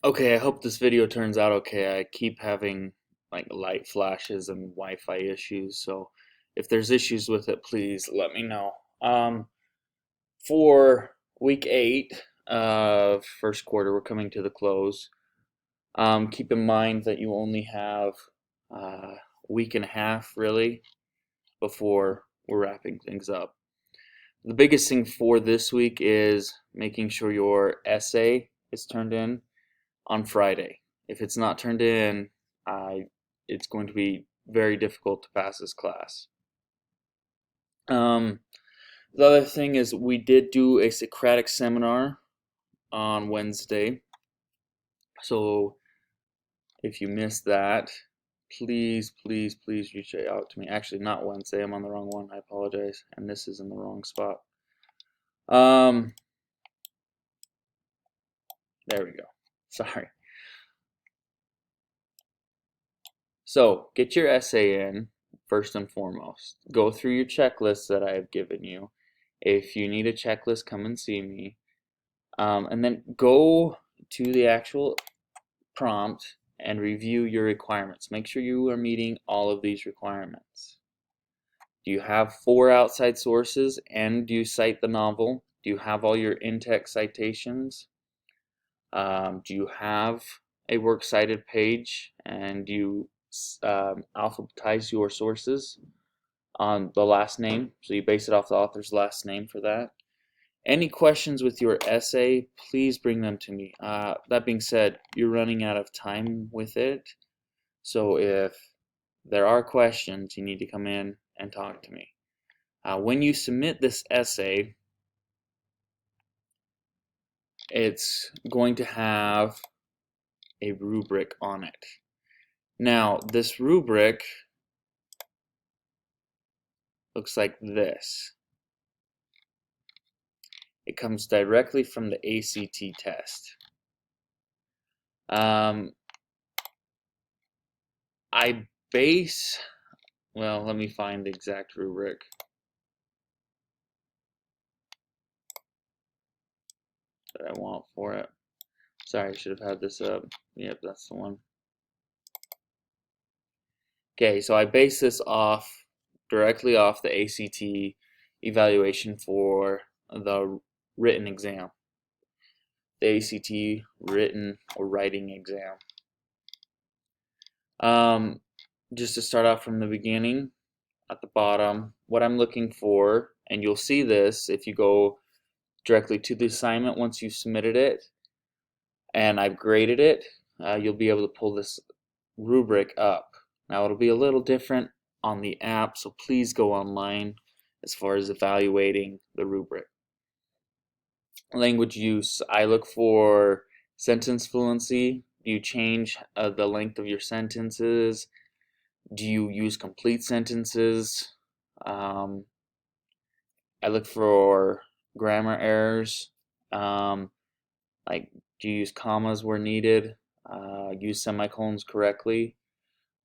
Okay, I hope this video turns out okay. I keep having like light flashes and Wi-Fi issues, so if there's issues with it, please let me know. For week 8 of first quarter, we're coming to the close. Keep in mind that you only have a week and a half really before we're wrapping things up. The biggest thing for this week is making sure your essay is turned in on Friday. If it's not turned in, it's going to be very difficult to pass this class. Um, the other thing is we did do a Socratic seminar on Wednesday. So if you missed that, please, please, please reach out to me. Actually, not Wednesday. I'm on the wrong one. I apologize. And this is in the wrong spot. Um, there we go. Sorry. So get your essay in first and foremost. Go through your checklist that I have given you. If you need a checklist, come and see me. And then go to the actual prompt and review your requirements. Make sure you are meeting all of these requirements. Do you have 4 outside sources and do you cite the novel? Do you have all your in-text citations? Do you have a works cited page and do you alphabetize your sources on the last name? So you base it off the author's last name for that. Any questions with your essay, please bring them to me. That being said, you're running out of time with it. So if there are questions, you need to come in and talk to me. When you submit this essay, it's going to have a rubric on it. Now, this rubric looks like this. It comes directly from the ACT test. I base, well, let me find the exact rubric. That I want for it. Sorry, I should have had this up. Yep, that's the one. Okay, so I base this off directly off the ACT evaluation for the written exam. The ACT written or writing exam. Just to start off from the beginning, at the bottom, what I'm looking for, and you'll see this if you go directly to the assignment once you've submitted it and I've graded it, you'll be able to pull this rubric up. Now it'll be a little different on the app, so please go online as far as evaluating the rubric. Language use, I look for sentence fluency. Do you change the length of your sentences? Do you use complete sentences? I look for grammar errors, like do you use commas where needed, use semicolons correctly.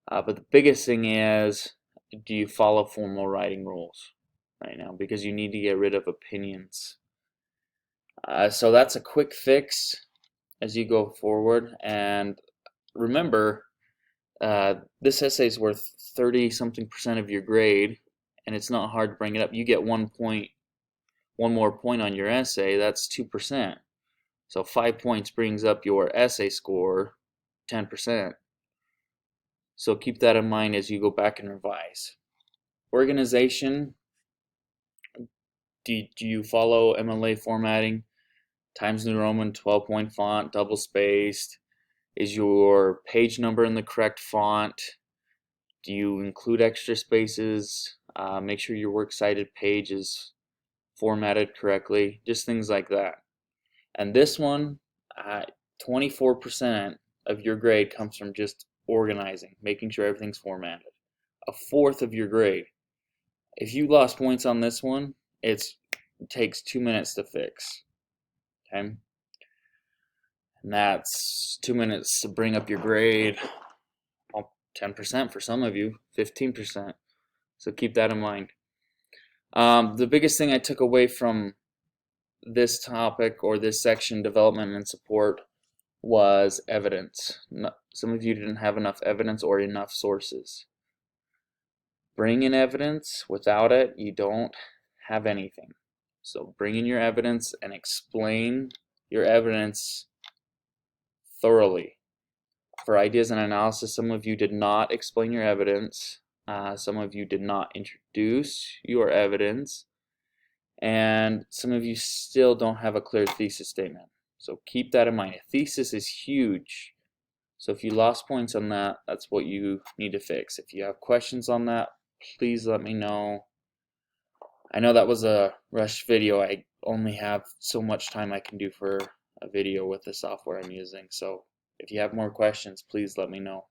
But the biggest thing is, do you follow formal writing rules right now? Because you need to get rid of opinions. So that's a quick fix as you go forward. And remember, this essay is worth 30-something% of your grade, and it's not hard to bring it up. You get 1 more point on your essay, that's 2%. So 5 points brings up your essay score 10%. So keep that in mind as you go back and revise. Organization, do you follow MLA formatting? Times New Roman, 12-point font, double spaced. Is your page number in the correct font? Do you include extra spaces? Make sure your works cited page is formatted correctly. Just things like that. And this one, 24% of your grade comes from just organizing, making sure everything's formatted. A fourth of your grade. If you lost points on this one, it takes 2 minutes to fix. Okay? And that's 2 minutes to bring up your grade. 10% for some of you, 15%. So keep that in mind. The biggest thing I took away from this topic or this section, development and support, was evidence. Some of you didn't have enough evidence or enough sources. Bring in evidence. Without it, you don't have anything. So bring in your evidence and explain your evidence thoroughly. For ideas and analysis, some of you did not explain your evidence. Some of you did not introduce your evidence. And some of you still don't have a clear thesis statement. So keep that in mind. A thesis is huge. So if you lost points on that, that's what you need to fix. If you have questions on that, please let me know. I know that was a rushed video. I only have so much time I can do for a video with the software I'm using. So if you have more questions, please let me know.